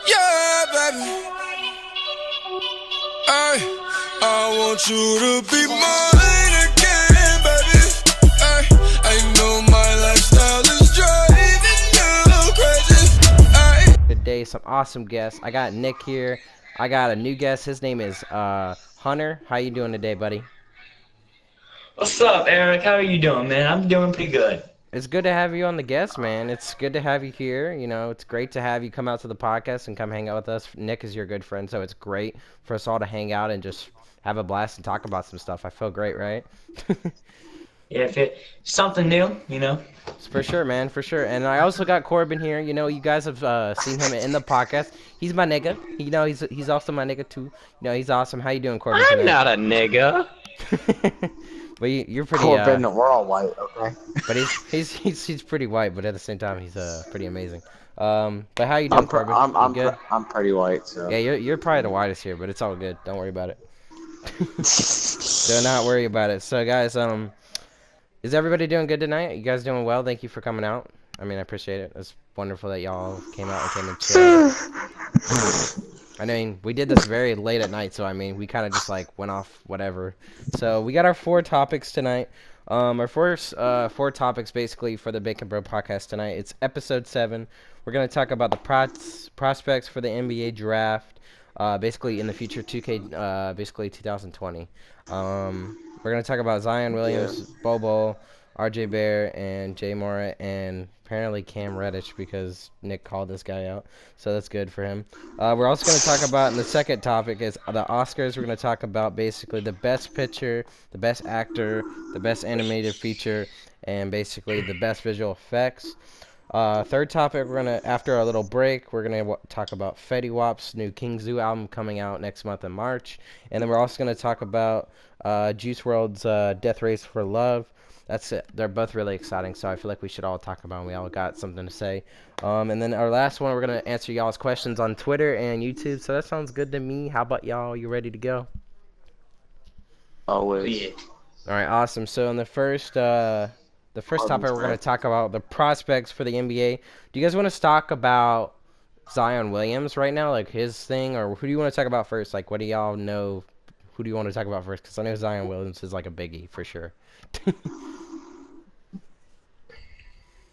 Yeah, baby. I want you to be mine again, baby. I know my lifestyle is driving you crazy. Today, some awesome guests. I got Nick here. I got a new guest. His name is Hunter. How you doing today, buddy? What's up, Eric? How are you doing, man? I'm doing pretty good. It's good to have you on the guest, man. It's good to have you here. You know, it's great to have you come out to the podcast and come hang out with us. Nick is your good friend, so it's great for us all to hang out and just have a blast and talk about some stuff. I feel great, right? Yeah, if it's something new, you know. For sure, man, for sure. And I also got Corbin here. You know, you guys have seen him in the podcast. He's my nigga. You know, he's also my nigga too. You know, he's awesome. How you doing, Corbin? I'm not a nigga. But you're pretty. Corbin, we're all white, okay? But he's pretty white, but at the same time he's pretty amazing. But how you doing, Corbin? You good? I'm pretty white, so. Yeah, you're probably the whitest here, but it's all good. Don't worry about it. Do not worry about it. So guys, is everybody doing good tonight? You guys doing well? Thank you for coming out. I mean, I appreciate it. It's wonderful that y'all came out and came and chilled. I mean, we did this very late at night, so I mean, we kind of just like went off whatever. So we got our 4 topics tonight. Our first 4 topics basically for the Bacon Bro podcast tonight. It's episode 7. We're gonna talk about the prospects for the NBA draft, basically in the future 2K, basically 2020. We're gonna talk about Zion Williams, Bobo, RJ Bear, and Jay Mora, and apparently Cam Reddish because Nick called this guy out, so that's good for him. We're also going to talk about, in the second topic, is the Oscars. We're going to talk about basically the best picture, the best actor, the best animated feature, and basically the best visual effects. Third topic, we're going to, after our little break, we're going to talk about Fetty Wap's new King Zoo album coming out next month in March. And then we're also going to talk about Juice WRLD's Death Race for Love. That's it. They're both really exciting, so I feel like we should all talk about them. We all got something to say. And then our last one, we're going to answer y'all's questions on Twitter and YouTube. So that sounds good to me. How about y'all? You ready to go? Always. Yeah. All right, awesome. So in the first topic, we're going to talk about the prospects for the NBA. Do you guys want to talk about Zion Williams right now, like his thing, or who do you want to talk about first? Like, what do y'all know? Who do you want to talk about first? Because I know Zion Williams is like a biggie for sure.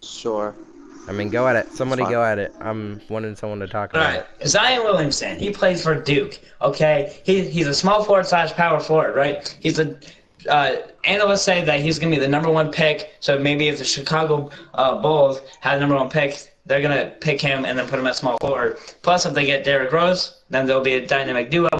Sure. I mean, go at it. Somebody go at it. I'm wanting someone to talk about it. Alright, Zion Williamson, he plays for Duke, okay? He's a small forward / power forward, right? He's a analysts say that he's going to be the #1 pick, so maybe if the Chicago Bulls had the #1 pick, they're going to pick him and then put him at small forward. Plus, if they get Derrick Rose, then there'll be a dynamic duo.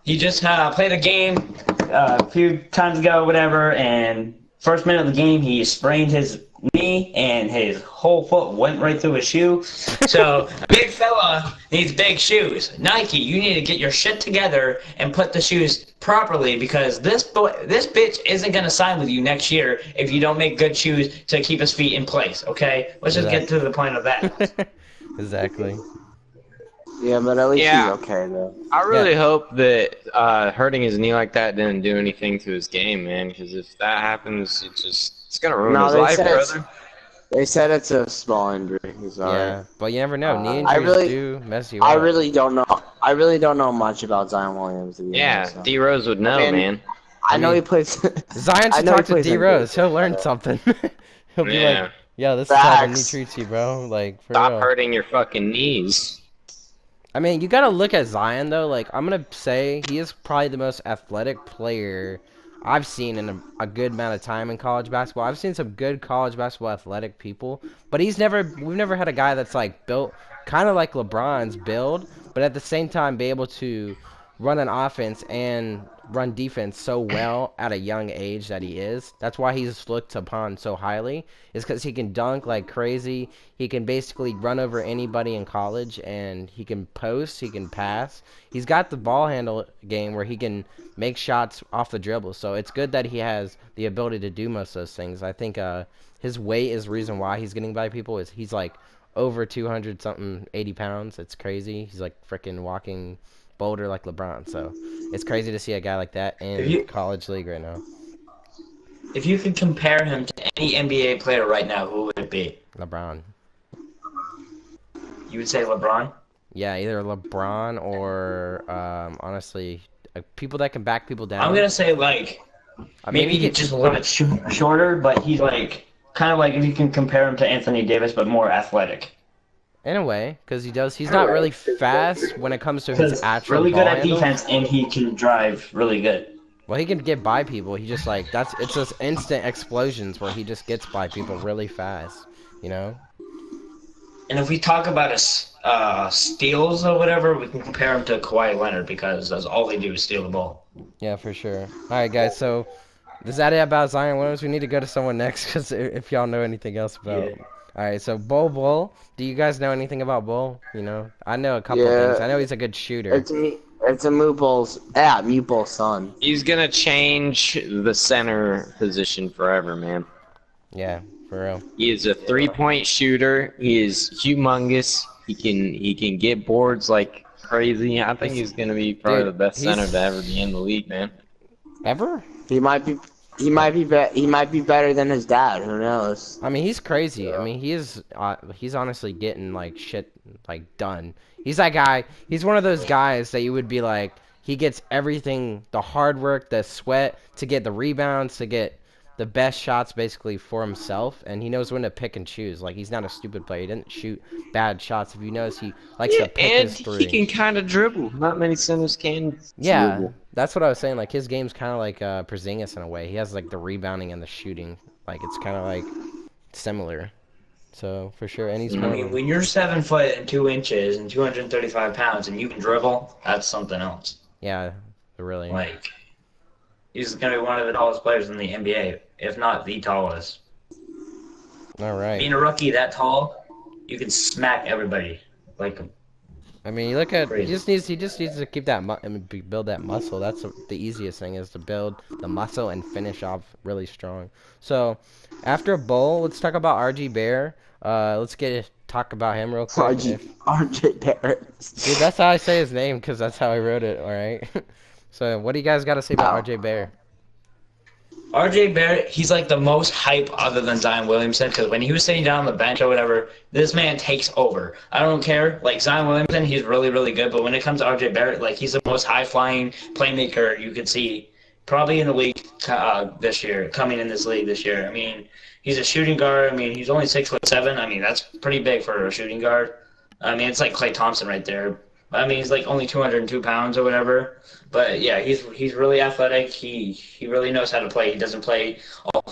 He just played a game a few times ago, whatever, and first minute of the game, he sprained his knee, and his whole foot went right through his shoe. So, a big fella needs big shoes. Nike, you need to get your shit together and put the shoes properly, because this bitch isn't going to sign with you next year if you don't make good shoes to keep his feet in place, okay? Let's just get to the point of that. Exactly. Yeah, but at least he's okay, though. I really hope that hurting his knee like that didn't do anything to his game, man. Because if that happens, it's gonna ruin his life, brother. They said it's a small injury. He's alright. Yeah, but you never know. Knee injuries do mess you up. I really don't know. I really don't know much about Zion Williams. Yeah, D Rose would know, man. I know he plays. Zion should talk to D Rose. He'll learn something. He'll be like, "Yo, this is how the knee treats you, bro." Like, for stop real. hurting your fucking knees. I mean, you gotta look at Zion though. Like, I'm gonna say he is probably the most athletic player I've seen in a good amount of time in college basketball. I've seen some good college basketball athletic people, but we've never had a guy that's like built kind of like LeBron's build, but at the same time be able to run an offense and run defense so well at a young age that he is. That's why he's looked upon so highly, is because he can dunk like crazy. He can basically run over anybody in college, and he can post, he can pass. He's got the ball handle game where he can make shots off the dribble. So it's good that he has the ability to do most of those things. I think his weight is the reason why he's getting by people. Is he's like over 200 something, 80 pounds. It's crazy. He's like freaking walking boulder like LeBron. So it's crazy to see a guy like that in college league right now. If you could compare him to any NBA player right now, who would it be? LeBron. You would say LeBron? Yeah, either LeBron or honestly, people that can back people down. I'm gonna say like maybe he's just a little bit shorter, but he's like kind of like if you can compare him to Anthony Davis, but more athletic. In a way, because he's not really fast when it comes to his Because actual really ball good at handle. defense, and he can drive really good. Well, he can get by people. He just like it's just instant explosions where he just gets by people really fast. You know. And if we talk about his steals or whatever, we can compare him to Kawhi Leonard because that's all they do is steal the ball. Yeah, for sure. All right, guys. So is that it about Zion Williams? We need to go to someone next because if y'all know anything else about. Yeah. All right, so Bull. Do you guys know anything about Bull? You know, I know a couple things. I know he's a good shooter. It's a Mute Bull's son. He's gonna change the center position forever, man. Yeah, for real. He is a 3-point shooter. He is humongous. He can get boards like crazy. I think he's gonna be probably the best center to ever be in the league, man. Ever? He might be better than his dad. Who knows? I mean, he's crazy. I mean, he's honestly getting like shit like done. He's that guy. He's one of those guys that you would be like, he gets everything, the hard work, the sweat to get the rebounds, to get the best shots basically for himself, and he knows when to pick and choose. Like, he's not a stupid player. He doesn't shoot bad shots. If you notice, he likes to pick his three. And he can kind of dribble. Not many centers can dribble. That's what I was saying. Like, his game's kind of like Porzingis in a way. He has like the rebounding and the shooting. Like, it's kind of like similar. So for sure, and he's. I mean, when you're 7 foot and 2 inches and 235 pounds and you can dribble, that's something else. Yeah, really. Like, he's gonna be one of the tallest players in the NBA, if not the tallest. All right. Being a rookie that tall, you can smack everybody. Like, I mean, you look at crazy. he just needs to keep that build that muscle. That's the easiest thing is to build the muscle and finish off really strong. So, after Bull, let's talk about RG Bear. Let's talk about him real quick. RJ Barrett. Dude, that's how I say his name because that's how I wrote it. All right. So, what do you guys got to say about RJ Bear? RJ Barrett, he's like the most hype other than Zion Williamson because when he was sitting down on the bench or whatever, this man takes over. I don't care. Like, Zion Williamson, he's really, really good, but when it comes to RJ Barrett, like, he's the most high-flying playmaker you could see probably in the league this year, coming in this league this year. I mean, he's a shooting guard. I mean, he's only 6'7". I mean, that's pretty big for a shooting guard. I mean, it's like Klay Thompson right there. I mean, he's like only 202 pounds or whatever. But yeah, he's really athletic. He really knows how to play. He doesn't play all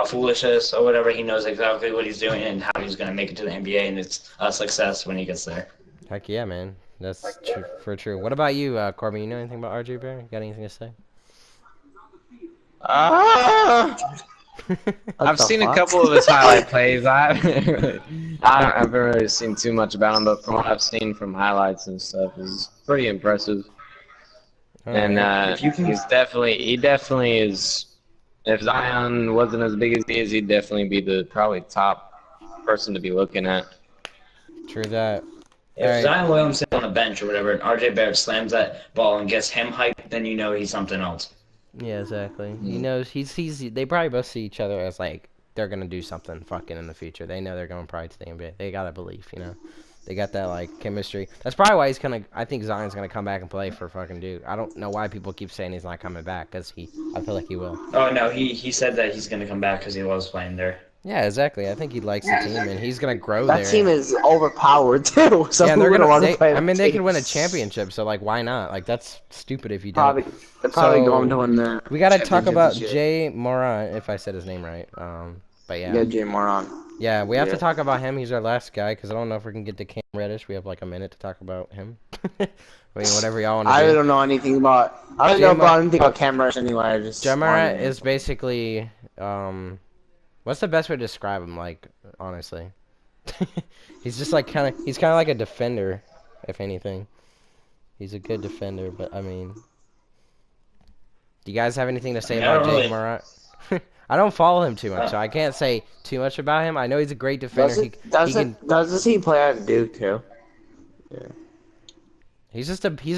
foolishness or whatever. He knows exactly what he's doing and how he's going to make it to the NBA, and it's a success when he gets there. Heck yeah, man. That's true. What about you, Corbin? You know anything about RJ Barrett? Got anything to say? I've seen a couple of his highlight plays. I haven't really seen too much about him, but from what I've seen from highlights and stuff, he's pretty impressive. And he definitely is. If Zion wasn't as big as he is, he'd definitely be the probably top person to be looking at. True that. If Zion Williamson on the bench or whatever, and RJ Barrett slams that ball and gets him hyped, then you know he's something else. Yeah, exactly. He knows they probably both see each other as like they're gonna do something fucking in the future. They know they're going probably to the NBA. They gotta believe, you know. They got that like chemistry. That's probably why I think Zion's gonna come back and play for fucking Duke. I don't know why people keep saying he's not coming back because I feel like he will. Oh no, he said that he's gonna come back because he loves playing there. Yeah, exactly. I think he likes the team and he's gonna grow there. That team is overpowered too. So yeah, and they're gonna want to play. I mean, they could win a championship. So like, why not? Like, that's stupid if you don't. They're probably going to win the. We gotta talk about Jay Moran, if I said his name right. But yeah. Yeah, Jay Moran. Yeah, we have to talk about him. He's our last guy because I don't know if we can get to Cam Reddish. We have like a minute to talk about him. I mean, whatever y'all want to do. I don't know anything about. I don't know about anything about Cam Reddish anyway. Jay Moran is basically what's the best way to describe him? Like, honestly, he's just like he's kind of like a defender, if anything. He's a good defender, but I mean, do you guys have anything to say about Jay Moran? I don't follow him too much, so I can't say too much about him. I know he's a great defender. Does he play at Duke too? Yeah. He's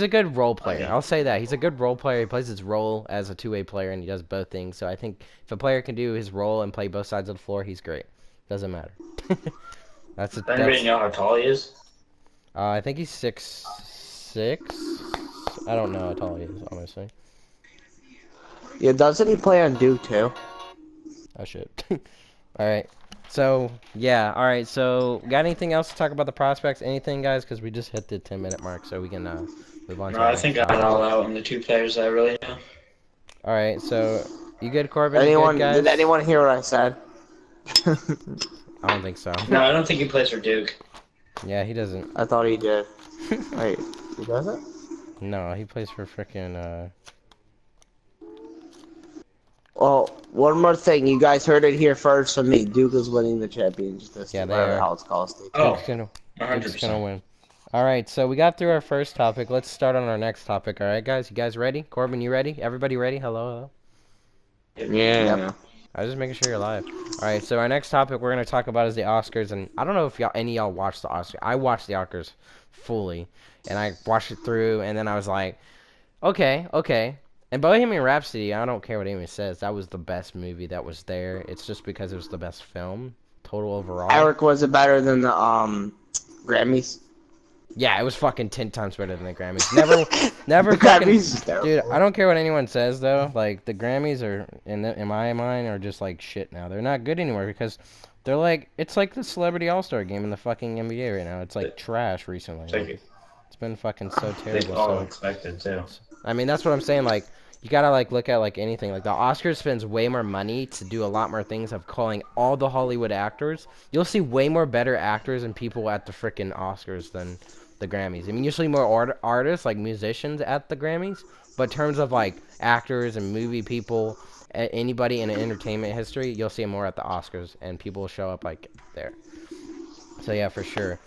a good role player. I'll say that. He's a good role player. He plays his role as a two-way player, and he does both things. So I think if a player can do his role and play both sides of the floor, he's great. Doesn't matter. Does anybody know how tall he is? I think he's 6'6". I don't know how tall he is, honestly. Yeah, doesn't he play on Duke too? Oh shit. Alright. So, yeah, alright, so got anything else to talk about the prospects? Anything, guys? Because we just hit the 10-minute mark, so we can move on to No, our I next think I got topic. all out on the 2 players I really know. Alright, so you good, Corbin? You good, guys? Did anyone hear what I said? I don't think so. No, I don't think he plays for Duke. Yeah, he doesn't. I thought he did. Wait, he doesn't? No, he plays for frickin' Well, one more thing. You guys heard it here first from me. Duke is winning the championship this Yeah, year, they whatever are. the hell it's called. Oh, Duke's gonna 100%. win. Alright, so we got through our first topic. Let's start on our next topic, alright, guys? You guys ready? Corbin, you ready? Everybody ready? Hello, hello? Yeah. Yep. I was just making sure you're live. Alright, so our next topic we're going to talk about is the Oscars, and I don't know if any of y'all watched the Oscars. I watched the Oscars fully, and I watched it through, and then I was like, okay. And Bohemian Rhapsody, I don't care what anyone says, that was the best movie that was there. It's just because it was the best film, total overall. Eric, was it better than the Grammys? Yeah, it was fucking 10 times better than the Grammys. Never The fucking... Grammys is terrible. Dude, I don't care what anyone says, though. Like, the Grammys are, in my mind, are just, like, shit now. They're not good anymore because they're like... It's like the Celebrity All-Star game in the fucking NBA right now. It's, like, trash recently. Like, it's been fucking so They terrible. all So, expected, too. I mean, that's what I'm saying. Like, you gotta, like, look at, like, anything. Like, the Oscars spends way more money to do a lot more things of calling all the Hollywood actors. You'll see way more better actors and people at the freaking Oscars than the Grammys. I mean, usually more artists, like musicians, at the Grammys. But in terms of, like, actors and movie people, anybody in entertainment history, you'll see more at the Oscars. And people will show up, like, there. So, yeah, for sure.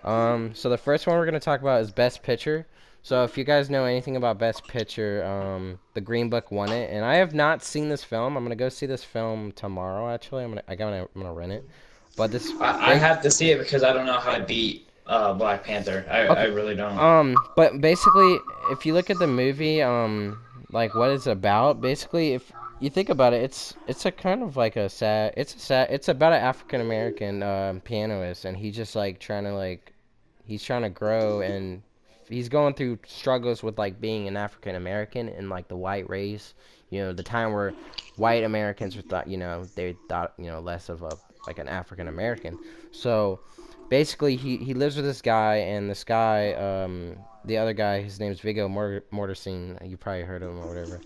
So the first one we're going to talk about is Best Picture. So if you guys know anything about Best Picture, the Green Book won it, and I have not seen this film. I'm gonna go see this film tomorrow. Actually, I'm gonna rent it. But this I have to see it because I don't know how to beat Black Panther. I really don't. But basically, if you look at the movie, like what it's about, basically, if you think about it, it's a kind of like it's about an African American pianist, and he's just like he's trying to grow, and he's going through struggles with like being an African American in like the white race. You know, the time where white Americans were thought, they thought, less of like an African American. So basically he lives with this guy, and this guy, the other guy, his name's Viggo Mortensen. You probably heard of him or whatever.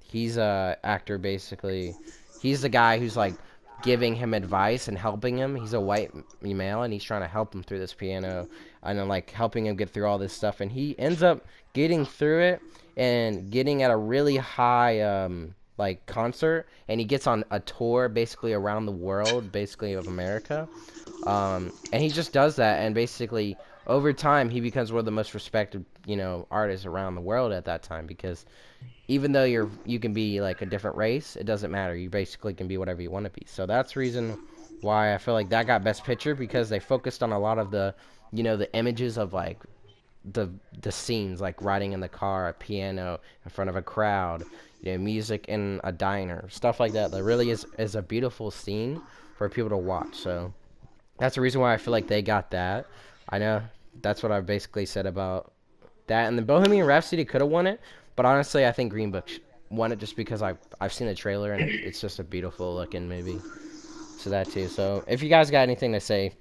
He's a actor basically. He's the guy who's like giving him advice and helping him. He's a white male, and he's trying to help him through this piano, and then like helping him get through all this stuff, and he ends up getting through it and getting at a really high like concert, and he gets on a tour basically around the world, basically of America, and he just does that, and basically over time he becomes one of the most respected artists around the world at that time, because even though you can be like a different race, it doesn't matter. You basically can be whatever you want to be. So that's the reason why I feel like that got Best Picture, because they focused on a lot of the the images of like the scenes, like riding in the car, a piano in front of a crowd, music in a diner, stuff like that. That really is a beautiful scene for people to watch. So that's the reason why I feel like they got that. I know that's what I've basically said about that. And the Bohemian Rhapsody could have won it, but honestly, I think Green Book won it just because I've seen the trailer, and it's just a beautiful looking movie. So that too. So if you guys got anything to say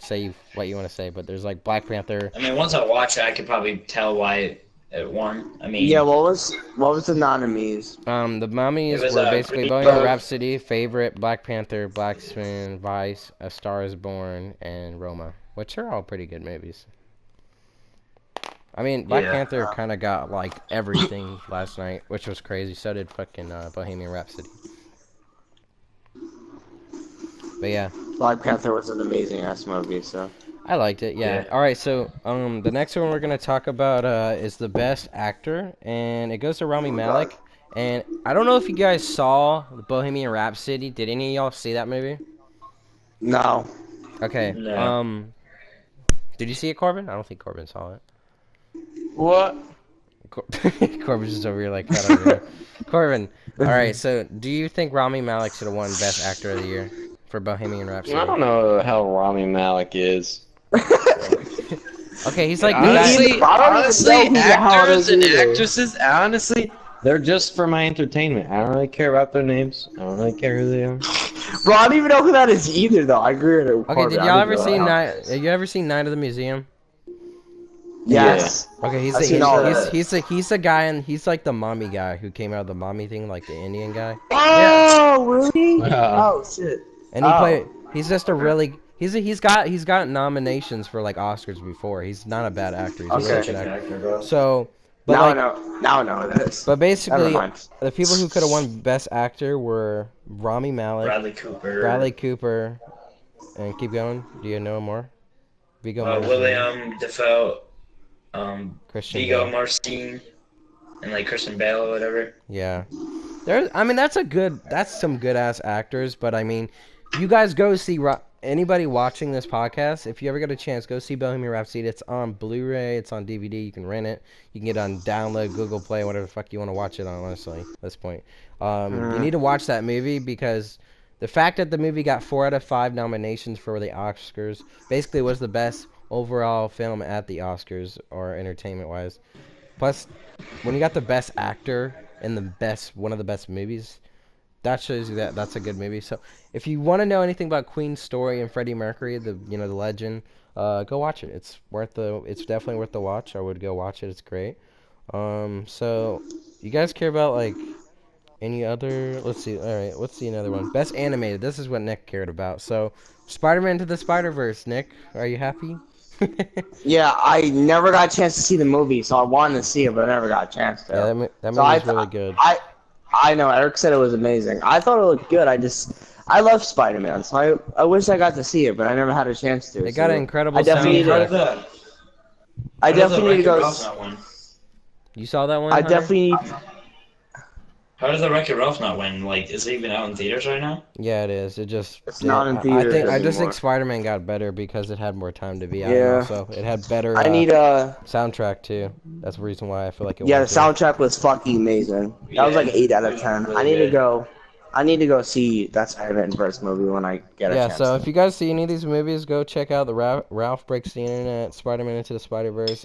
what you want to say. But there's like Black Panther. I mean, once I watch it, I could probably tell why it won. I mean, Yeah, what was the nominees? The nominees It was, were basically Green Bohemian Book. Rhapsody, Favorite, Black Panther, Black Swan, Vice, A Star Is Born, and Roma, which are all pretty good movies. I mean, Black Panther kind of got like everything last night, which was crazy. So did fucking Bohemian Rhapsody. But yeah, Black Panther was an amazing ass movie, so. I liked it. Yeah. All right. So the next one we're gonna talk about is the Best Actor, and it goes to Rami Malek. And I don't know if you guys saw the Bohemian Rhapsody. Did any of y'all see that movie? No. Okay. No. Did you see it, Corbin? I don't think Corbin saw it. What? Corbin's just over here like that over here. Corbin. All right. So do you think Rami Malek should have won Best Actor of the Year for Bohemian Rhapsody? I don't know how Rami Malek is. Okay, he's like honestly, know how it actors is and either. actresses, honestly, they're just for my entertainment. I don't really care about their names. I don't really care who they are. Bro, I don't even know who that is either, though. I agree with it. Okay, Corbin. did I y'all don't ever know see how- Night? You ever seen Night of the Museum? Yes. Okay, I've seen all that. he's a guy, and he's like the mommy guy who came out of the mommy thing, like the Indian guy. Oh, really? Yeah. Oh, shit. And he's just a really he's got nominations for like Oscars before. He's not a bad actor. He's a really good actor. So, but now like I know this. but basically Never mind. the people who could have won Best Actor were Rami Malek, Bradley Cooper, and keep going. Do you know more? William Defoe, Christian Viggo Bale. Mortensen, and like Christian Bale or whatever. Yeah. I mean, that's some good ass actors, but I mean, you guys go see anybody watching this podcast, if you ever get a chance, go see Bohemian Rhapsody. It's on Blu-ray, it's on DVD, you can rent it, you can get it on download, Google Play, whatever the fuck you want to watch it on, honestly, at this point. You need to watch that movie because the fact that the movie got 4 out of 5 nominations for the Oscars basically was the best overall film at the Oscars, or entertainment-wise. Plus, when you got the best actor in one of the best movies, that shows you that that's a good movie. So, if you want to know anything about Queen's story and Freddie Mercury, the legend, go watch it. It's definitely worth the watch. I would go watch it. It's great. So you guys care about like any other? Let's see. All right, let's see another one. Best animated. This is what Nick cared about. So, Spider-Man Into the Spider-Verse. Nick, are you happy? Yeah, I never got a chance to see the movie, so I wanted to see it, but I never got a chance to. Yeah, that movie's really good. I know, Eric said it was amazing. I thought it looked good. I love Spider-Man, so I wish I got to see it, but I never had a chance to. It got an incredible I definitely soundtrack. I definitely need to go. You saw that one? I Hunter? definitely. How does the Wreck-It Ralph not win? Like, is it even out in theaters right now? Yeah, it is. It's not in theaters I just think anymore. Spider-Man got better because it had more time to be out. Yeah. So it had better. I need a. soundtrack too. That's the reason why I feel like it. Yeah, the was soundtrack was fucking amazing. That was like 8 out of 10. really I need to good. go. I need to go see that Spider-Man verse movie when I get a Yeah, chance. so if you guys see any of these movies, go check out the Ralph Breaks the Internet, Spider-Man Into the Spider-Verse,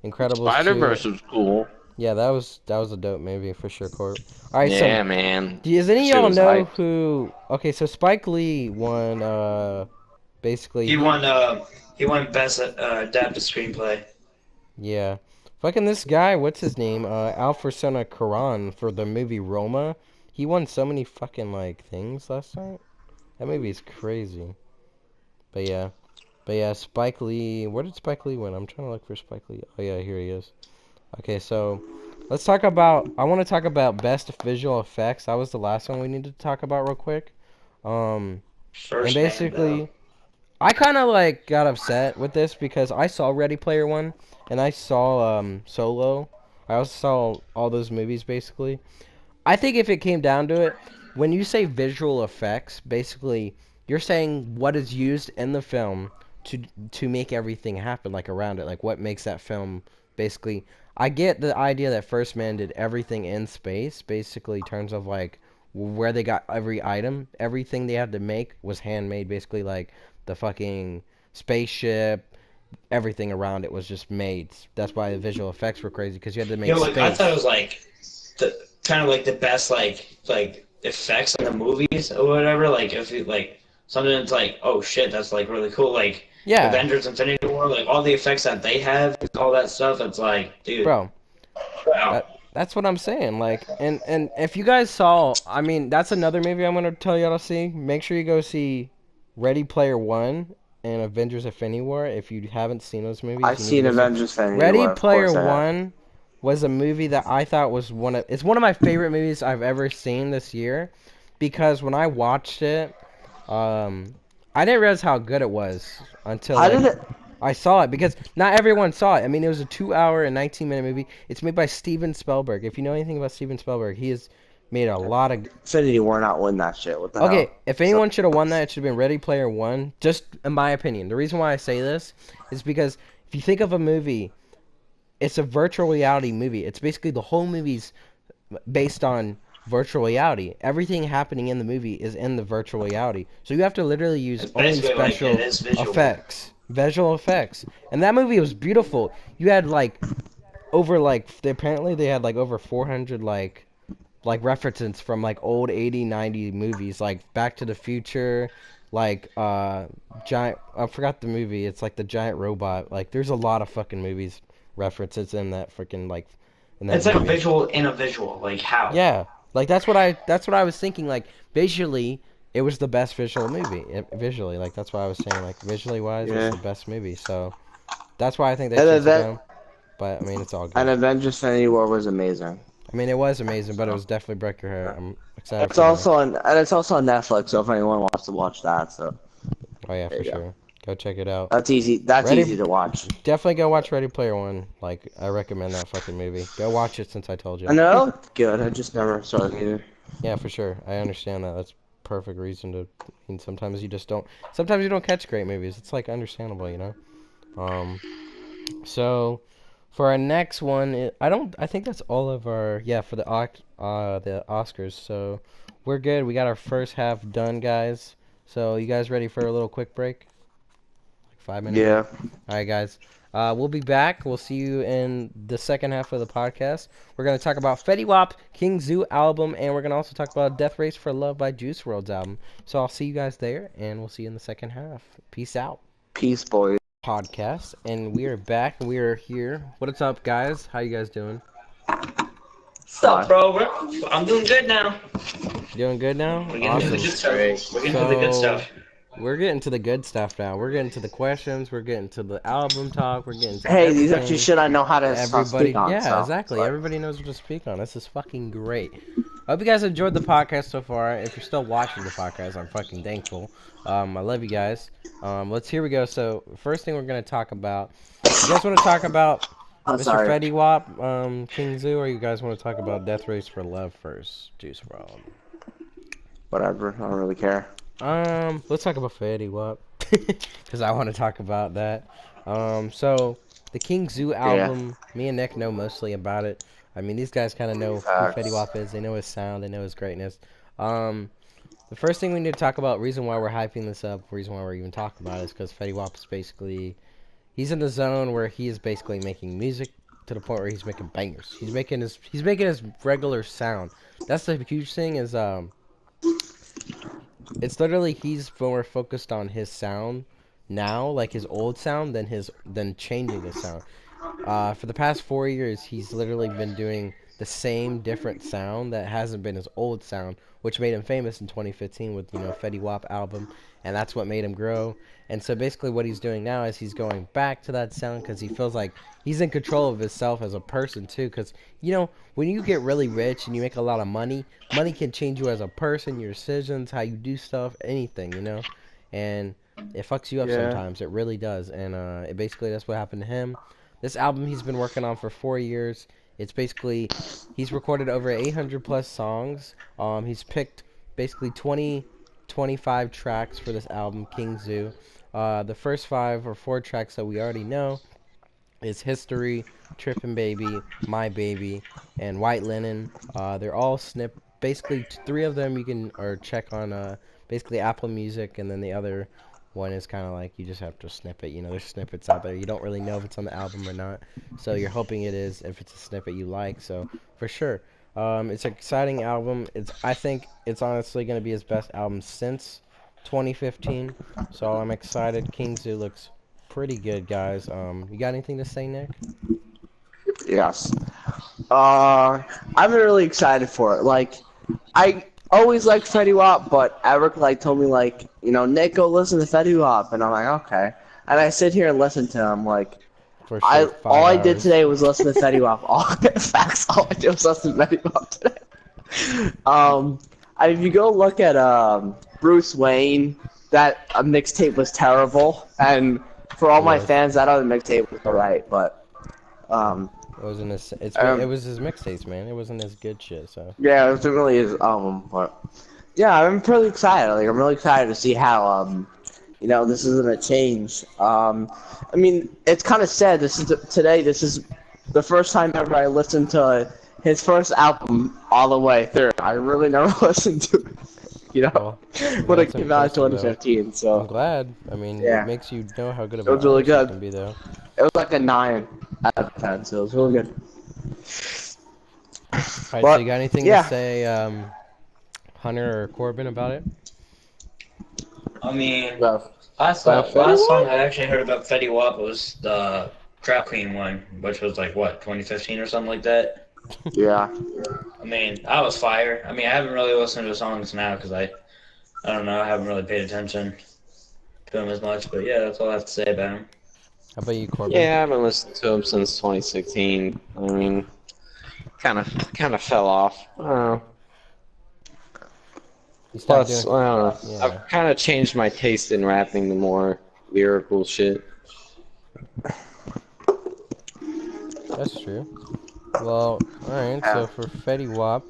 Incredibles 2. Spider-Verse was cool. Yeah, that was a dope movie for sure, Corp. All right, Yeah, so man. does any of Shit y'all was know hyped. who? Okay, so Spike Lee won. Basically. He won best adapted screenplay. Yeah, fucking this guy. What's his name? Alfred Karan for the movie Roma. He won so many fucking like things last night. That movie is crazy. But yeah, Spike Lee. Where did Spike Lee win? I'm trying to look for Spike Lee. Oh yeah, here he is. Okay, so let's talk about. I want to talk about best visual effects. That was the last one we needed to talk about real quick. And basically, I kind of like got upset with this because I saw Ready Player One and I saw Solo. I also saw all those movies basically. I think if it came down to it, when you say visual effects, basically you're saying what is used in the film to make everything happen, like around it, like what makes that film basically. I get the idea that First Man did everything in space, basically in terms of like where they got every item, everything they had to make was handmade, basically like the fucking spaceship, everything around it was just made. That's why the visual effects were crazy because you had to make space. I thought it was like the best like effects in the movies or whatever. Like if it, like something that's like, oh shit, that's like really cool. Like Yeah. Avengers Infinity War, like all the effects that they have, all that stuff. It's like, dude, Bro, wow. that's what I'm saying. Like, and if you guys saw, I mean, that's another movie I'm gonna tell y'all to see. Make sure you go see Ready Player One and Avengers Infinity War. If you haven't seen those movies, I've seen Avengers Infinity Ready War, of Player course I have. One was a movie that I thought was it's one of my favorite movies I've ever seen this year, because when I watched it, I didn't realize how good it was until I saw it, because not everyone saw it. I mean, it was a 2-hour and 19-minute movie. It's made by Steven Spielberg. If you know anything about Steven Spielberg, he has made a lot of. Infinity War not win that shit. What the hell? Okay, if anyone should have won that, it should have been Ready Player One. Just in my opinion, the reason why I say this is because if you think of a movie, it's a virtual reality movie. It's basically the whole movie's based on virtual reality. Everything happening in the movie is in the virtual reality. So you have to literally use only basically like special it is visual. effects visual effects, and that movie was beautiful. You had like apparently they had like over 400 references from like old 80, 90 movies, like Back to the Future, like giant. I forgot the movie. It's like the giant robot. Like there's a lot of fucking movies references in that freaking like in that It's like a movie. visual in a visual. Like how? Yeah, like that's what I was thinking. Like visually, it was the best visual movie. Visually, like that's what I was saying. Like visually wise, it was Yeah. the best movie. So that's why I think they And chose then them. But I mean, it's all and good. Avengers Infinity War was amazing. I mean, it was amazing, but it was definitely break your heart. I'm excited It's for the also next. it's also on Netflix. So if anyone wants to watch that, so Oh yeah, there for you go. sure. Go check it out. That's easy. That's Ready? easy to watch. Definitely go watch Ready Player One. Like I recommend that fucking movie. Go watch it since I told you. I know. Good. I just never saw it either. Yeah, for sure. I understand that. That's perfect reason to. I mean, sometimes you just don't. Sometimes you don't catch great movies. It's like understandable, you know. So for our next one, I don't. I think that's all of our. Yeah, for the Oscars. So we're good. We got our first half done, guys. So you guys ready for a little quick break? Like 5 minutes. Yeah. All right, guys. We'll be back. We'll see you in the second half of the podcast. We're going to talk about Fetty Wap, King Zoo album, and we're going to also talk about Death Race for Love by Juice WRLD's album. So I'll see you guys there, and we'll see you in the second half. Peace out. Peace, boys. Podcast, and we are back. We are here. What's up, guys? How you guys doing? What's up, bro? I'm doing good now. Doing good now? We're getting to the good stuff. We're getting to the good stuff. We're getting to the good stuff now. We're getting to the questions. We're getting to the album talk. We're getting to Hey, these are everything. shit I know how to Everybody, speak on. yeah, so. exactly. Everybody knows what to speak on. This is fucking great. I hope you guys enjoyed the podcast so far. If you're still watching the podcast, I'm fucking thankful. I love you guys. Here we go. So first thing we're gonna talk about. You guys want to talk about I'm Mr. sorry. Fetty Wap, King Zoo, or you guys want to talk about Death Race for Love first, Juice WRLD? Whatever. I don't really care. Let's talk about Fetty Wap because I want to talk about that. So the King Zoo album, me and Nick know mostly about it. I mean, these guys kind of know who Fetty Wap is. They know his sound. They know his greatness. The first thing we need to talk about, reason why we're hyping this up, reason why we're even talking about it, is because Fetty Wap is basically, he's in the zone where he is basically making music to the point where he's making bangers. He's making his regular sound. That's the huge thing is it's literally he's more focused on his sound now, like his old sound, than changing his sound. For the past 4 years, he's literally been doing the same different sound that hasn't been his old sound, which made him famous in 2015 with Fetty Wap album, and that's what made him grow. And so basically, what he's doing now is he's going back to that sound because he feels like he's in control of himself as a person too. Because when you get really rich and you make a lot of money, money can change you as a person, your decisions, how you do stuff, anything, and it fucks you up sometimes. It really does. And basically that's what happened to him. This album he's been working on for 4 years. It's basically, he's recorded over 800 plus songs. He's picked basically 25 tracks for this album, King Zoo. The first 5 or 4 tracks that we already know is History, Trippin' Baby, My Baby, and White Linen. They're all basically 3 of them you can check on basically Apple Music, and then the other one is kind of like you just have to snip it. There's snippets out there. You don't really know if it's on the album or not. So you're hoping it is if it's a snippet you like. So for sure, it's an exciting album. I think it's honestly going to be his best album since 2015. So I'm excited. King Zoo looks pretty good, guys. You got anything to say, Nick? Yes. I'm really excited for it. Like, I always liked Fetty Wap, but Eric told me Nick, go listen to Fetty Wap, and I'm like, okay. And I sit here and listen to him For sure, all I 5 did hours. today was listen to Fetty Wap. All I did was listen to Fetty Wap today. If you go look at Bruce Wayne, that mixtape was terrible, and for all my fans, that other mixtape was alright, but It wasn't his. It was his mixtapes, man. It wasn't his good shit. So yeah, it wasn't really his album, but yeah, I'm pretty excited. I'm really excited to see how this is gonna change. I mean, it's kind of sad. This is the first time ever I listened to his first album all the way through. I really never listened to it. you know, Well, when it that's came out in impressive, though. 2015. I'm So glad. I mean, Yeah. it makes you know how good of It an was really artist you good. can be, though. it was like a 9 out of 10. So it was really good. Alright, But, so you got anything yeah. to say, Hunter or Corbin, about it? I mean, Well, last song I actually heard about Fetty Wap was the Trap Queen one, which was like what 2015 or something like that. yeah. I mean, that was fire. I mean, I haven't really listened to songs now because I don't know, I haven't really paid attention to him as much. But yeah, that's all I have to say about him. How about you, Corbin? Yeah, I haven't listened to him since 2016. I mean, kind of fell off. I don't know. You stopped Plus, I doing... don't know. Yeah. I've kind of changed my taste in rapping to more lyrical shit. That's true. Well, alright, so for Fetty Wap,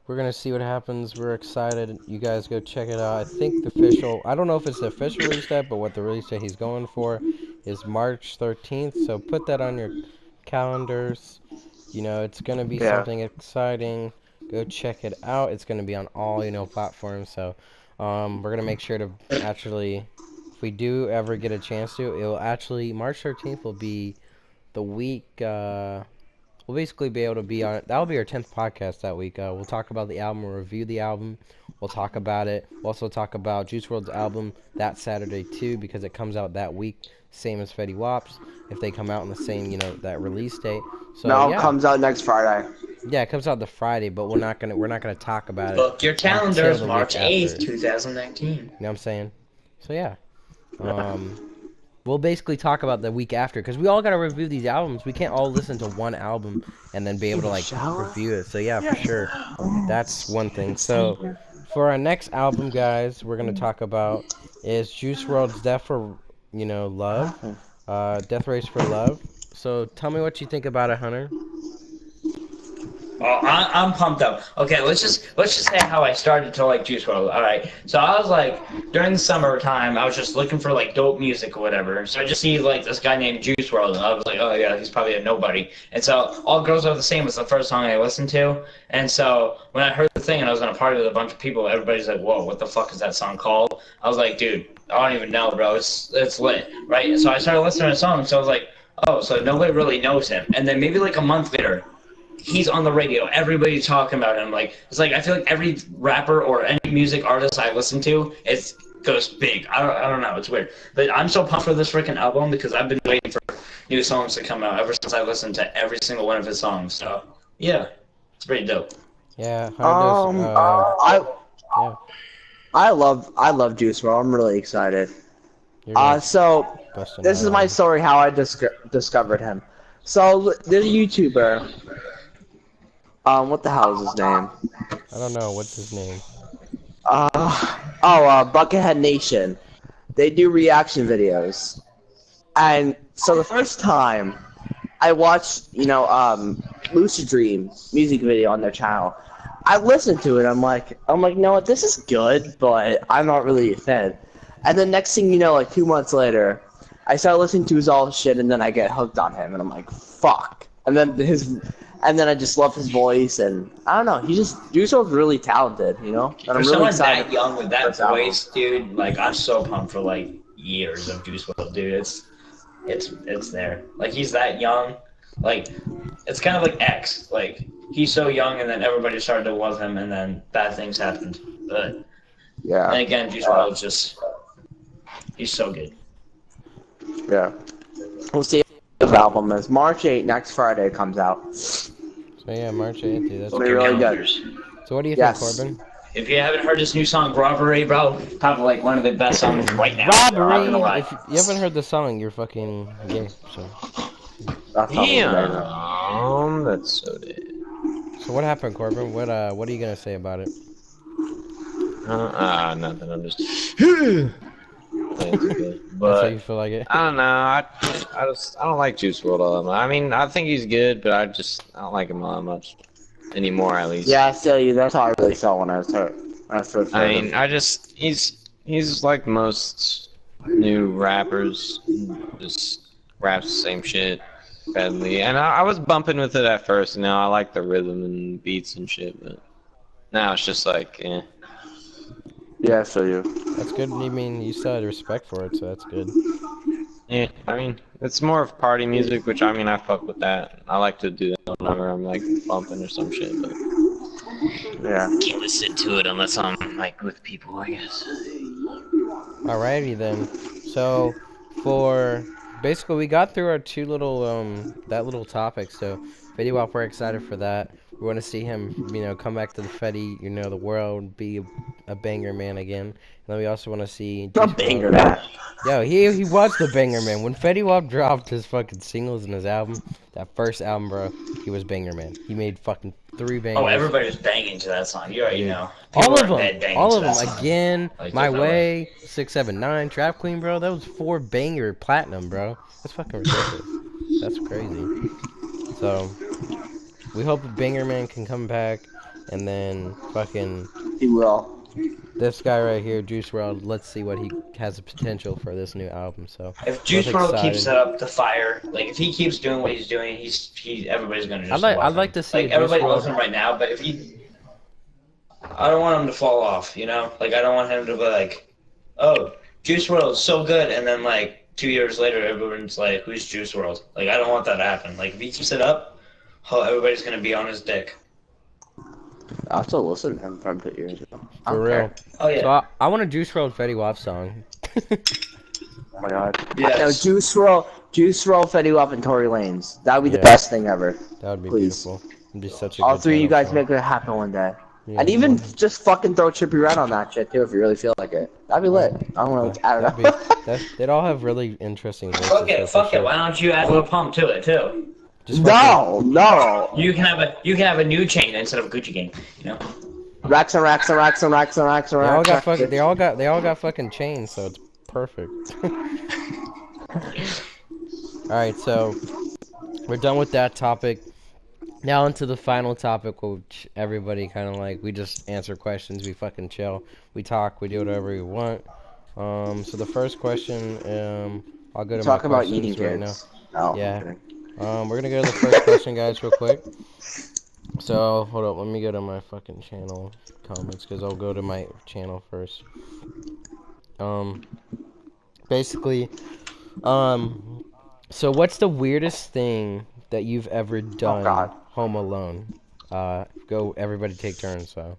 we're gonna see what happens. We're excited. You guys go check it out. I think the official... I don't know if it's the official release date, but what the release date he's going for is March 13th. So put that on your calendars. You know, it's gonna be something exciting. Go check it out. It's gonna be on all, you know, platforms. So we're gonna make sure to actually, if we do ever get a chance to, it'll actually... March 13th will be the week... we'll basically be able to be on it. That'll be our 10th podcast that week. We'll talk about the album, we'll review the album, we'll talk about it. We'll also talk about Juice WRLD's album that Saturday too, because it comes out that week, same as Fetty Wap's, if they come out in the same, you know, that release date. So No, yeah. it comes out next Friday. Yeah, it comes out the Friday, but we're not gonna talk about it. Book your calendars, until the March week 8th, after. 2019. You know what I'm saying? So yeah. We'll basically talk about the week after, because we all got to review these albums. We can't all listen to one album and then be able to, like, review it. So, yeah, for sure. That's one thing. So, for our next album, guys, we're going to talk about is Juice WRLD's Death for, you know, Love. Death Race for Love. So, tell me what you think about it, Hunter. Oh, I'm pumped up. Okay, let's just say how I started to like Juice WRLD. All right, so I was like during the summertime, I was just looking for like dope music or whatever. So I just see like this guy named Juice WRLD, and I was like, oh yeah, he's probably a nobody. And so All Girls Are the Same was the first song I listened to. And so when I heard the thing and I was in a party with a bunch of people, everybody's like, whoa, what the fuck is that song called? I was like, dude, I don't even know, bro. It's lit, right? So I started listening to the song. So I was like, oh, so nobody really knows him. And then maybe like a month later, he's on the radio. Everybody's talking about him. Like it's like I feel like every rapper or any music artist I listen to, it goes big. I don't know. It's weird, but I'm so pumped for this freaking album because I've been waiting for new songs to come out ever since I listened to every single one of his songs. So yeah, it's pretty dope. Yeah. I love Juice WRLD. I'm really excited. So this is my story how I discovered him. So there's a YouTuber. What the hell is his name? I don't know. What's his name? Buckethead Nation. They do reaction videos. And so the first time I watched, Lucid Dream music video on their channel, I listened to it. I'm like, no, this is good, but I'm not really a fan. And then next thing you know, like 2 months later, I start listening to his all shit, and then I get hooked on him, and I'm like, fuck. And then I just love his voice, and I don't know. Juice WRLD's really talented, you know. And I'm really someone excited that young with that voice, dude, like I'm so pumped for like years of Juice WRLD, dude. It's there. Like he's that young, like it's kind of like X. Like he's so young, and then everybody started to love him, and then bad things happened. But yeah. And again, Juice WRLD he's so good. Yeah. We'll see if the album is March 8th. Next Friday it comes out. So yeah, March 8th, dude. That's It'll be really good. So what do you think, Corbin? If you haven't heard this new song, Robbery, bro, probably like one of the best songs right now. Robbery! If you haven't heard the song, you're fucking gay, so. Damn, that's so dead. So what happened, Corbin? What are you gonna say about it? Nothing. I'm just. But That's how you feel like it? I don't know. I don't like Juice WRLD all that much. I mean, I think he's good, but I don't like him all that much anymore, at least. Yeah, I feel you. That's how I really felt when I was hurt. I mean, he's like most new rappers, just raps the same shit badly. And I was bumping with it at first, and now I like the rhythm and beats and shit, but now it's just like, eh. Yeah, so you. That's good. I mean, you still had respect for it, so that's good. Yeah, I mean, it's more of party music, which I mean, I fuck with that. I like to do that whenever I'm like bumping or some shit, but Yeah. can't listen to it unless I'm like with people, I guess. Alrighty then. So, for basically, we got through our two little that little topic. So, Fetty Wap, we're excited for that. We want to see him, come back to the Fetty, the world, be a banger man again. And then we also want to see The Juice banger WRLD. man. Yo, he was the banger man. When Fetty Wap dropped his fucking singles and his album, that first album, bro, he was banger man. He made fucking 3 bangers. Oh, everybody was banging to that song. You already Dude. know. All People of were them. in bed banging All to of them. that song. Again, Like, My there's no Way, 679, Trap Queen, bro. That was 4 banger platinum, bro. That's fucking ridiculous. That's crazy. So, we hope Banger Man can come back, and then fucking He will. this guy right here, Juice WRLD. Let's see what he has the potential for this new album. So, If Juice both WRLD keeps excited. it up the fire, like if he keeps doing what he's doing, everybody's gonna just love I'd him. like to see like Juice everybody WRLD. loves him right now, but if he, I don't want him to fall off, Like I don't want him to be like, oh, Juice WRLD is so good, and then like 2 years later, everyone's like, who's Juice WRLD? Like I don't want that to happen. Like if he keeps it up, everybody's gonna be on his dick. I'll still listen to him from 2 years ago. I For don't real. care. Oh yeah. So, I want a Juice WRLD Fetty Wap song. Oh my god. Yes. No, Juice WRLD, Fetty Wap, and Tory Lanez. That would be Yeah. the best thing ever. That would be Please. beautiful. It'd be such a All good 3 of you channel guys song. make it happen one day. Yeah, And even well, just fucking throw Trippie Redd on that shit too if you really feel like it. That'd be lit. I don't know. I don't know. they'd all have really interesting voices. Fuck it, so for fuck it. sure. Why don't you add Lil Pump to it too? Just fucking- No. You can have a new chain instead of a Gucci gang. Racks and racks and racks and racks and racks and They all racks. got fucking. They all got fucking chains, so it's perfect. All right, so we're done with that topic. Now into the final topic, which everybody kind of like. We just answer questions. We fucking chill. We talk. We do whatever we want. So the first question, I'll go to Talk my about questions eating right now. kids. Oh, Yeah. okay. We're gonna go to the first question, guys, real quick. So, hold up, let me go to my fucking channel comments, because I'll go to my channel first. Basically, so what's the weirdest thing that you've ever done God. home alone? Go, everybody take turns, so.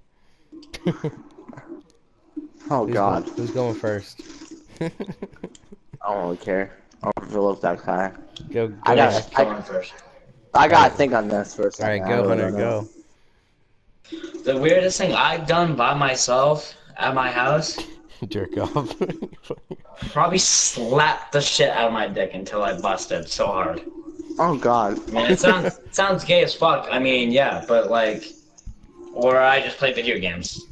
Oh god. Who's going first? I don't really care. I don't feel if that guy. Go, I next. got. Going first. I gotta think on this for a second. Alright, go, Hunter, go. The weirdest thing I've done by myself at my house, Jerk off. probably slap the shit out of my dick until I busted so hard. Oh god. I mean, it sounds gay as fuck. I mean, yeah, but like, or I just play video games.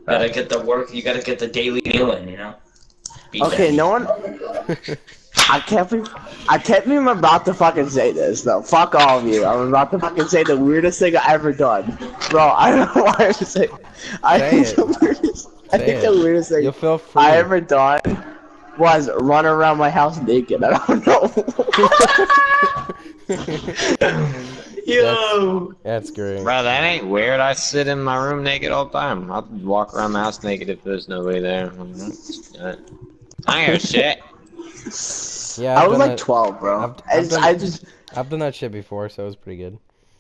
Gotta get the work. You gotta get the daily meal in. Beat Okay, that. no one. I can't believe I'm about to fucking say this though. Fuck all of you. I'm about to fucking say the weirdest thing I ever done, bro. I don't know why I'm saying. I think Say the weirdest. I Say think it. the weirdest thing You'll feel free. I ever done was run around my house naked. I don't know. Yo. That's great. Bro, that ain't weird. I sit in my room naked all the time. I'll walk around the house naked if there's nobody there. I ain't got shit. Yeah, I I've was done like that- 12, bro. I've I've done that shit before, so it was pretty good.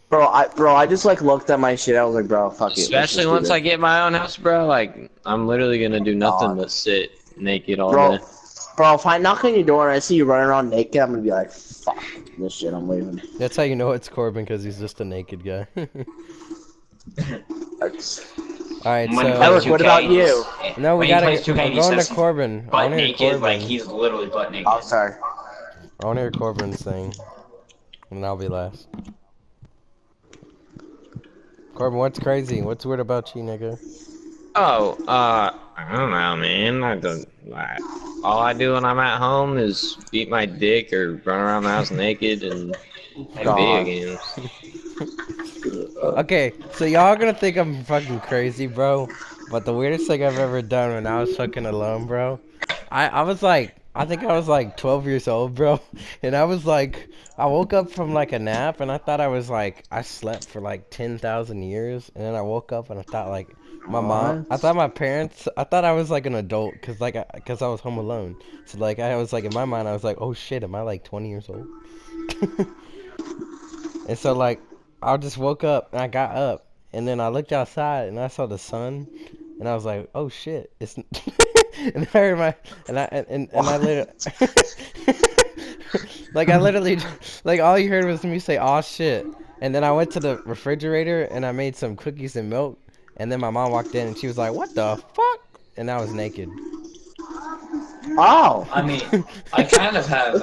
Bro, I just like looked at my shit. I was like, bro, fuck it. Especially once I get my own house, bro. Like, I'm literally gonna do nothing but sit naked all Bro, day. bro, if I knock on your door and I see you running around naked, I'm gonna be like, fuck this shit. I'm leaving. That's how you know it's Corbin, because he's just a naked guy. Alright, When he so... plays Eric, what 2K, about you? No, we when he gotta... plays 2K, We're he going to says Corbin. I butt wanna hear naked, Corbin. like he's literally butt naked. Oh, sorry. I wanna hear Corbin's thing. And I'll be last. Corbin, what's crazy? What's weird about you, nigga? Oh, I don't know, man. All I do when I'm at home is beat my dick or run around the house naked and play God. video games. Okay, so y'all gonna think I'm fucking crazy, bro. But the weirdest thing I've ever done when I was fucking alone, bro. I was like, I think I was like 12 years old, bro. And I was like, I woke up from like a nap and I thought I was like, I slept for like 10,000 years. And then I woke up and I thought like, my mom. I thought my parents. I thought I was like an adult, cause I was home alone. So like I was like in my mind, I was like, oh shit, am I like 20 years old? And so like I just woke up and I got up and then I looked outside and I saw the sun and I was like, oh shit, it's. And I heard my and I literally. Like I literally, like all you heard was me say, "Aw shit," and then I went to the refrigerator and I made some cookies and milk, and then my mom walked in and she was like, "What the fuck?" And I was naked. Oh. I mean, I kind of have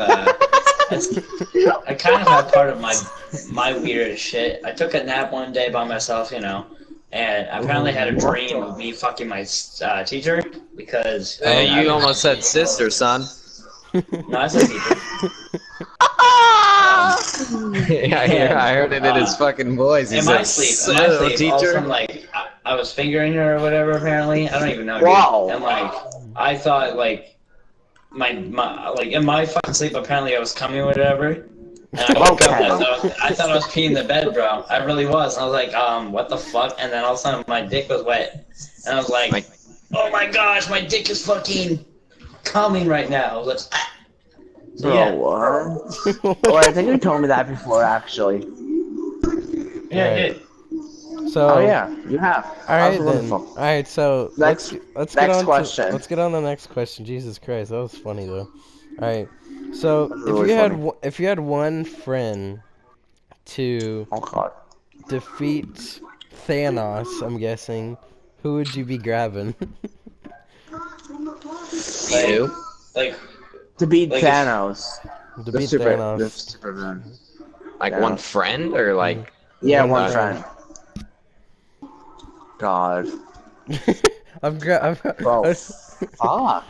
part of my weird shit. I took a nap one day by myself, and I apparently had a dream of me fucking my teacher because. Hey, you almost said sister, son. No, I said teacher. Yeah, I heard it in his fucking voice. He In said, my sleep, all of a teacher. sudden, like, I was fingering her or whatever. Apparently, I don't even know. Wow. Dude. And like, I thought like my like in my fucking sleep. Apparently, I was coming or whatever. And I woke up and I thought I was peeing the bed, bro. I really was. I was like, what the fuck? And then all of a sudden, my dick was wet, and I was like, oh my gosh, my dick is fucking coming right now. I was like, so, yeah. Well, I think you told me that before, actually. Yeah, I did. So. Oh yeah, you have. All right then. All right, so let's get on question. Let's get on the next question. Jesus Christ, that was funny though. All right, so Really if you had one friend to defeat Thanos, I'm guessing, who would you be grabbing? Like to beat Thanos. To beat Thanos. Like one friend or like? Yeah, one friend. God. Bro, fuck.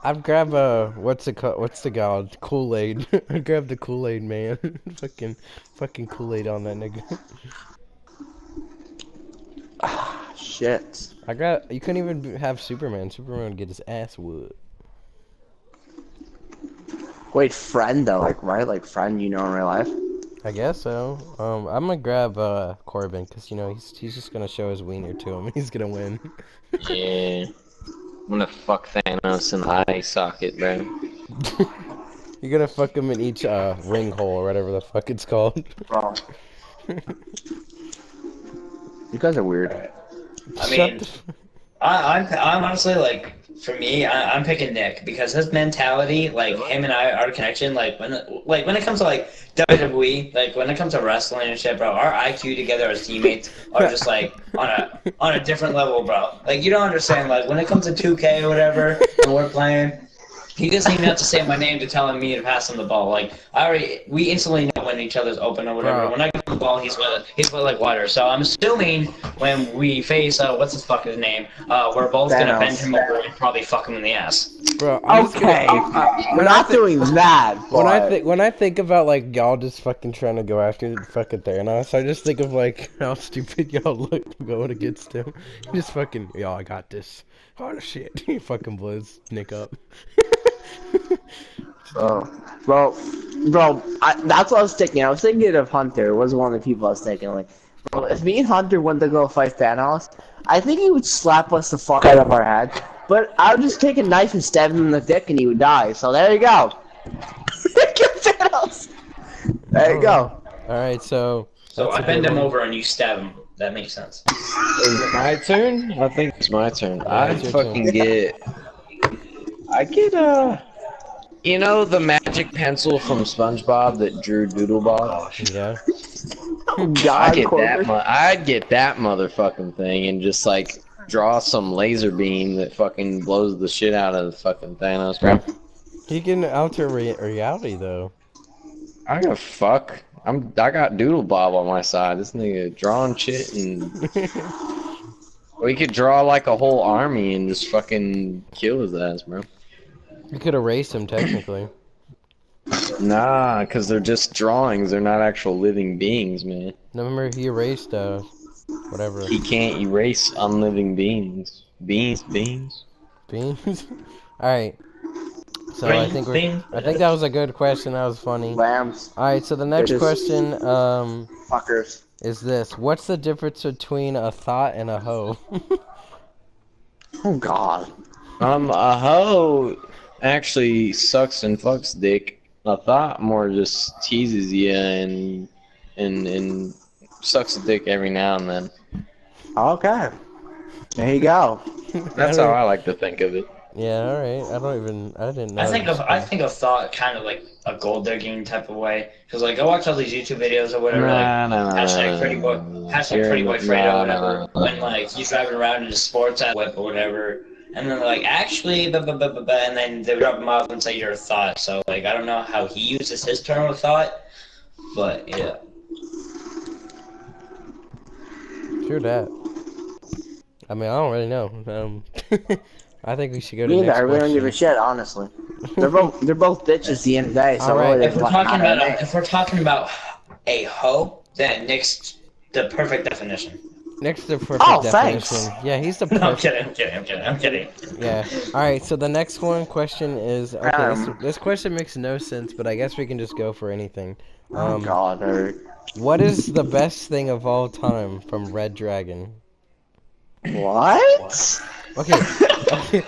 I'd grab what's it called? What's the guy? Kool-Aid. I'd grab the Kool-Aid man. fucking Kool-Aid on that nigga. Shit. You couldn't even have Superman. Superman would get his ass whooped. Wait, friend though, like right, like friend you know in real life. I guess so. I'm gonna grab Corbin because he's just gonna show his wiener to him. He's gonna win. Yeah. I'm gonna fuck Thanos in the eye socket, bro. You're gonna fuck him in each ring hole or whatever the fuck it's called. Bro. You guys are weird. I mean, I'm honestly like, for me, I'm picking Nick because his mentality, like him and our connection, like when it comes to like WWE, like when it comes to wrestling and shit, bro, our IQ together as teammates are just like on a different level, bro. Like you don't understand, like when it comes to 2K or whatever, and we're playing, he doesn't even have to say my name to tell me to pass him the ball. Like we instantly know when each other's open or whatever. Bro. When I get the ball, he's wet like water. So I'm assuming when we face what's his fucking name, we're both gonna bend him over and probably fuck him in the ass. Bro, we're not doing that. When I think about like y'all just fucking trying to go after fucking Thanos, I just think of like how stupid y'all look going against him. Just fucking, yo, I got this. Oh shit, he fucking blows Nick up. Bro, that's what I was thinking. I was thinking of Hunter. Was one of the people I was thinking. Like, bro, if me and Hunter went to go fight Thanos, I think he would slap us the fuck out of our head. But I would just take a knife and stab him in the dick, and he would die. So there you go. Kill Thanos. There you go. All right, so I bend him over and you stab him. That makes sense. Is it my turn? I think it's my turn. I it's your fucking turn. get you know the magic pencil from SpongeBob that drew Doodleball? yeah. Oh, God, I'd get that motherfucking thing and just like draw some laser beam that fucking blows the shit out of the fucking Thanos, bro. He can alter reality though. I gotta fuck. I got Doodlebob on my side. This nigga drawing shit and we could draw like a whole army and just fucking kill his ass, bro. You could erase him technically. Nah, because they're just drawings. They're not actual living beings, man. No, remember he erased whatever. He can't erase unliving beings. Beings? Beans. All right. So I think that was a good question. That was funny. Lambs. All right. So the next question, Fuckers. is this: what's the difference between a thought and a hoe? Oh God. A hoe actually sucks and fucks dick. A thought more just teases you and sucks a dick every now and then. Okay. There you go. That's how I like to think of it. Yeah, alright. I didn't know. I think of thought kind of like a gold digging type of way. Because like I watch all these YouTube videos or whatever, hashtag pretty boy Fredo or whatever. When like he's driving around in his sports at whip or whatever, and then like actually, and then they drop him off and say you're a thought. So like I don't know how he uses his term of thought, but yeah. True that. I mean, I don't really know. I think we should go to Me the neither. next I really don't give a question. shit, honestly. They're both bitches at the end of the day. So All right. really, If we're talking about a hoe, then Nick's the perfect definition. Next to perfect definition. Thanks. Yeah, he's the No, I'm perfect. kidding. I'm kidding. Yeah. All right. So the next question is okay. This question makes no sense, but I guess we can just go for anything. Oh God, Eric. What is the best thing of all time from Red Dragon? What? Okay. Okay.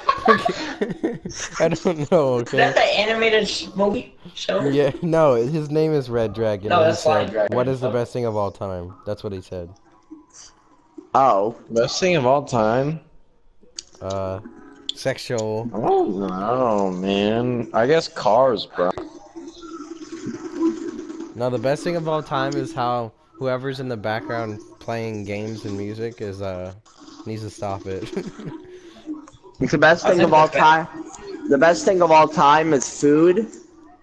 I don't know. Is that Okay. the animated movie show? Yeah. No, his name is Red Dragon. No, and he that's Flying said, Dragon. what is the best thing of all time? That's what he said. Oh. Best thing of all time? Sexual. Oh man. I guess cars, bro. No, the best thing of all time is how whoever's in the background playing games and music is needs to stop it. It's the best thing of all time. The best thing of all time is food,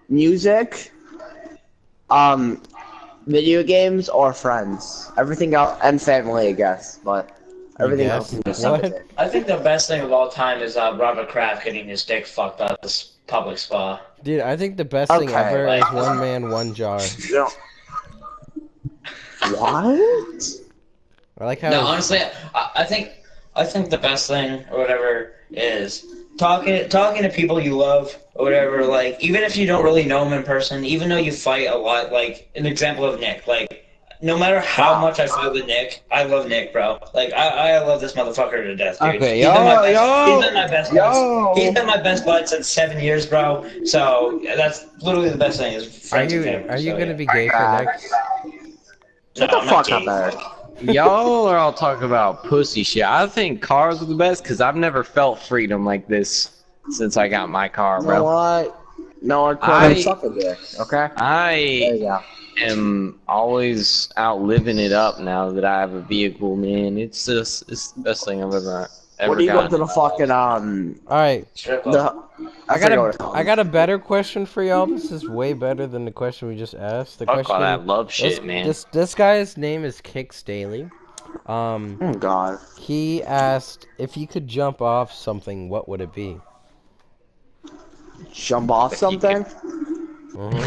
music, video games, or friends. Everything else, and family, I guess. But everything else is just What? something. I think the best thing of all time is Robert Kraft getting his dick fucked up at this public spa. Dude, I think the best thing Okay, ever like- is one man, one jar. Yeah. What? I like how No, honestly, I think the best thing or whatever is talking to people you love or whatever. Like even if you don't really know them in person, even though you fight a lot. Like an example of Nick. Like no matter how much I fight with Nick, I love Nick, bro. Like I love this motherfucker to death, dude. Okay, He's been my best bud. He's been my best bud since 7 years, bro. So that's literally the best thing is Are friends you with him. are you So, gonna yeah. be gay for next? Shut No, the I'm not fuck up, gay. Eric. Y'all are all talking about pussy shit. I think cars are the best because I've never felt freedom like this since I got my car, You know bro. what? No, I- I suck a dick. Okay. There I you go. am always out living it up now that I have a vehicle, man. It's the best thing I've ever What do you go gotten. to the fucking All right, Strip club. I got a better question for y'all. This is way better than the question we just asked. The Fuck question all that love shit, this, man. This guy's name is Kicks Daily. Oh God. He asked if you could jump off something, what would it be? Jump off something? Mm-hmm.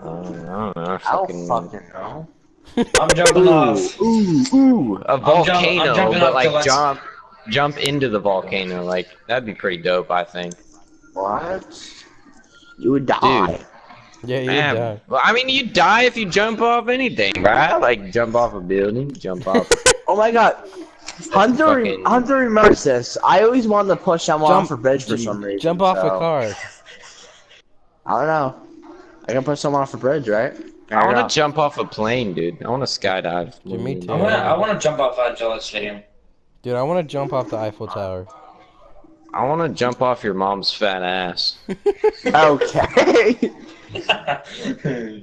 I don't know. I Fucking, don't fucking know. I'm jumping off. ooh, a volcano, I'm jumping but up like to let's- jump into the volcano. Like that'd be pretty dope, I think. What? You would die. Yeah, you Man, die. well, I mean, you die if you jump off anything, right? Like jump off a building, jump off. Oh my God. Hunter Fucking- remembers this. I always wanted to push him off a bridge for some reason. Jump off so- a car. I don't know. I can push someone off a bridge, right? I want to jump off a plane, dude. I want to skydive. Dude, me too. I want to jump off at Gillette Stadium. Dude, I want to jump off the Eiffel Tower. I want to jump off your mom's fat ass. Okay.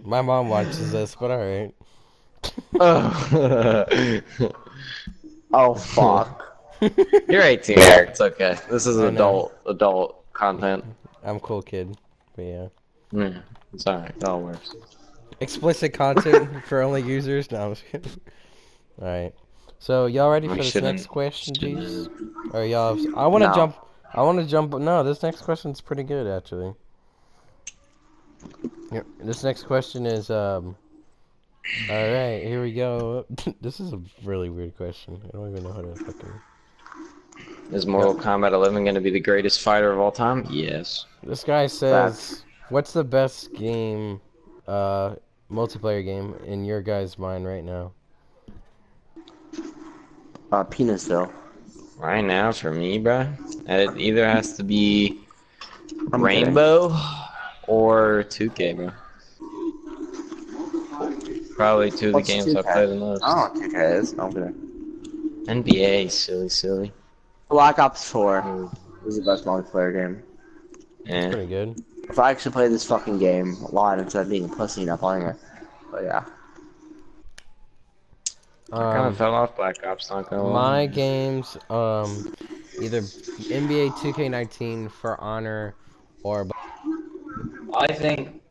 My mom watches this, but alright. Oh fuck. You're 18, Eric. It's okay. This is I know. adult content. I'm cool, kid. But yeah. Yeah, it's alright. It all works. Explicit content for only users? No, I'm just kidding. Alright. So, y'all ready for We this shouldn't- next question, shouldn't. Jeez? Or y'all... I want to No. jump... No, this next question's pretty good, actually. Yep, this next question is, Alright, here we go. This is a really weird question. I don't even know how to fucking... Is Mortal Kombat 11 going to be the greatest fighter of all time? Yes. This guy says, what's the best game, multiplayer game in your guys' mind right now? Penisville. Right now, for me, bro, it either has to be Rainbow or 2K, bro. Probably two of the games I play the most. Oh, 2K is. Okay. NBA, silly. Black Ops 4 is the best multiplayer game. Yeah. Pretty good. If I actually play this fucking game a lot instead of being a pussy not playing it. But yeah. I kind of fell off Black Ops, not gonna lie. My games, either NBA 2K19 For Honor or. I think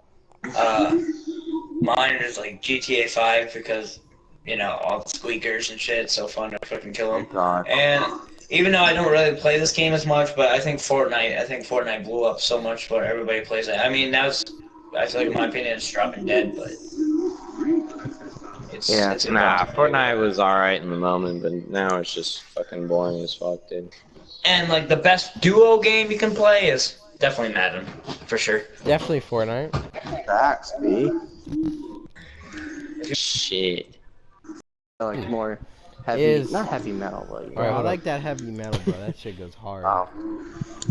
mine is like GTA 5 because, you know, all the squeakers and shit, it's so fun to fucking kill them. God. And even though I don't really play this game as much, but I think Fortnite blew up so much where everybody plays it. I mean, I feel like in my opinion it's dropping dead, but it's Fortnite was alright in the moment, but now it's just fucking boring as fuck, dude. And like the best duo game you can play is definitely Madden, for sure. Definitely Fortnite. Facts, B. Shit. Like more heavy, Is- not heavy metal, but Alright, I like that heavy metal, bro. That shit goes hard.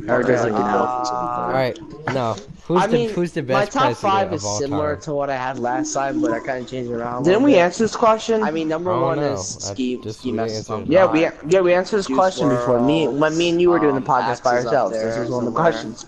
Eric doesn't even know. Alright, no. Who's the my best top 5 president is of all similar time? to what I had last time, but I kind of changed it around. Didn't we answer this question? I mean, number I don't one know. is Ski we Master. answered Yeah, we answered this question before. When me and you were doing the podcast by ourselves. This was one of the questions.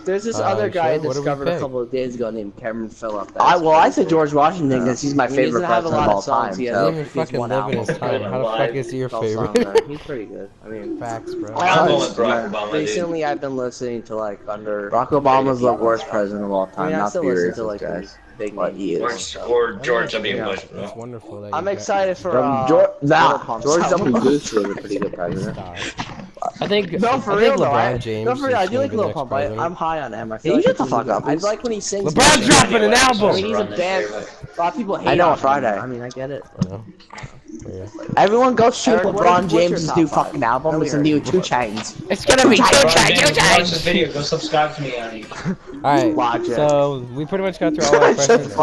There's this other guy I discovered a couple of days ago named Cameron Phillip. I said George Washington because he's my favorite president of all time. He doesn't even fucking live in his time. How the fuck is he your favorite? He's pretty good. I mean, Facts, bro. I'm going with Barack Obama, dude. recently I've been listening to like Barack Obama's the worst president of all time. Not the worst guys. But he is. Or George W. Bush, bro. It's wonderful that I'm you excited for George W. Bush was a pretty good got- president. Stop. I think No, for I real think though. LeBron James. No, for real. I is do like gonna be the Lil next Pump. president. I'm high on him. I feel like shut the fuck up. I like when he sings. LeBron's dropping an album. I mean, he's a bad. A lot of people hate. I know on Friday. I mean, I get it. I know. Yeah. Everyone go stream LeBron James' new fucking album. It's a new 2 Chainz. It's gonna be Watch this video, go subscribe to me on YouTube. Alright, so we pretty much got through all our questions.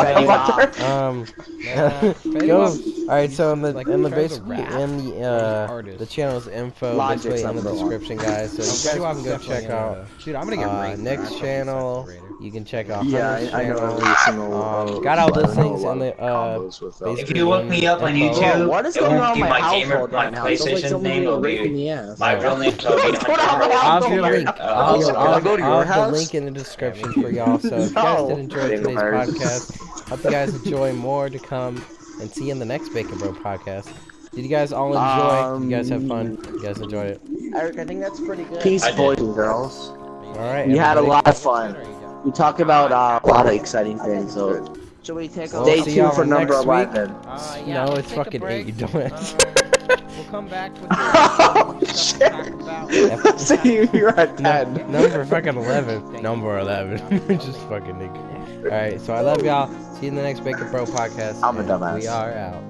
Alright, so in the channel's info, basically in the description, guys. So you guys can go check out Dude, I'm gonna get Nick's channel. You can check out Yeah, Hunter's I know channel. every single. Got all those things in the If you look me up on YouTube, What is it going won't on be in my my gamer, household my right now? It's like PlayStation somebody name will raping be the ass. my real name. So What's going on in my I'll have household the right link. now? I'll go to your have the house? link in the description for y'all. So if you guys did enjoy today's podcast, hope you guys enjoy more to come, and see you in the next Bacon Bro podcast. Did you guys all enjoy? Did you guys have fun? You guys enjoyed it? Eric, I think that's pretty good. Peace, boys and girls. All right. We had a everybody. lot of fun. We talked about a lot of exciting things. So should we take We'll stay see tuned y'all for number next week. 11? No, it's fucking 8, you dumbass. We'll come back with Oh shit! See, you're at 10. Number fucking 11. Number 11. Just fucking nigga. Alright, so I love y'all. See you in the next Bacon Bro podcast. I'm a and dumbass. We are out.